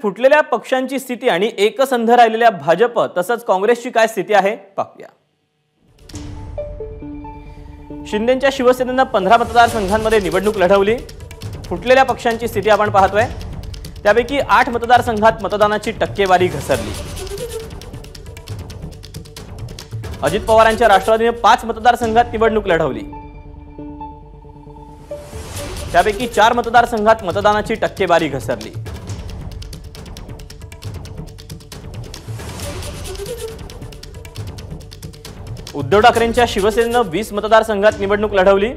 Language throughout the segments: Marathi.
फुटलेल्या पक्षांची स्थिती आणि एकसंध राहिलेल्या भाजप तसंच काँग्रेसची काय स्थिती आहे पाहूया। शिंदेंच्या शिवसेनेनं 15 मतदारसंघांमध्ये निवडणूक लढवली। फुटलेल्या पक्षांची स्थिती आपण पाहतोय, त्यापैकी 8 मतदारसंघात मतदानाची टक्केवारी घसरली। अजित पवारांच्या राष्ट्रवादीने 5 मतदारसंघात निवडणूक लढवली, त्यापैकी 4 मतदारसंघात मतदानाची टक्केवारी घसरली। उद्धव ठाकरेंच्या शिवसेनेनं 20 मतदारसंघात निवडणूक लढवली,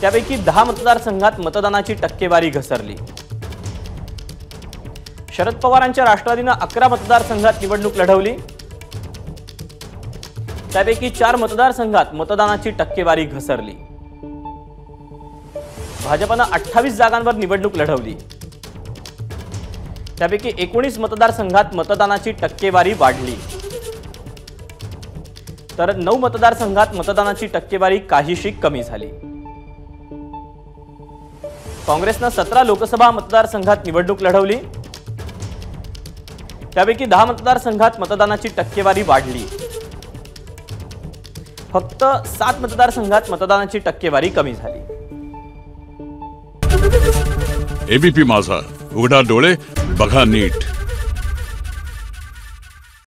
त्यापैकी 10 मतदारसंघात मतदानाची टक्केवारी घसरली। शरद पवारांच्या राष्ट्रवादीनं 11 मतदारसंघात निवडणूक लढवली, त्यापैकी 4 मतदारसंघात मतदानाची टक्केवारी घसरली। भाजपनं 28 जागांवर निवडणूक लढवली, त्यापैकी 19 मतदारसंघात मतदानाची टक्केवारी वाढली, तर 9 मतदारसंघात मतदानाची टक्केवारी काहीशी कमी झाली। काँग्रेसनं 17 लोकसभा मतदारसंघात निवडणूक लढवली, त्यापैकी 10 मतदारसंघात मतदानाची टक्केवारी वाढली, फक्त 7 मतदारसंघात मतदानाची टक्केवारी कमी झाली। एबीपी माझा, उघडा डोळे बघा नीट।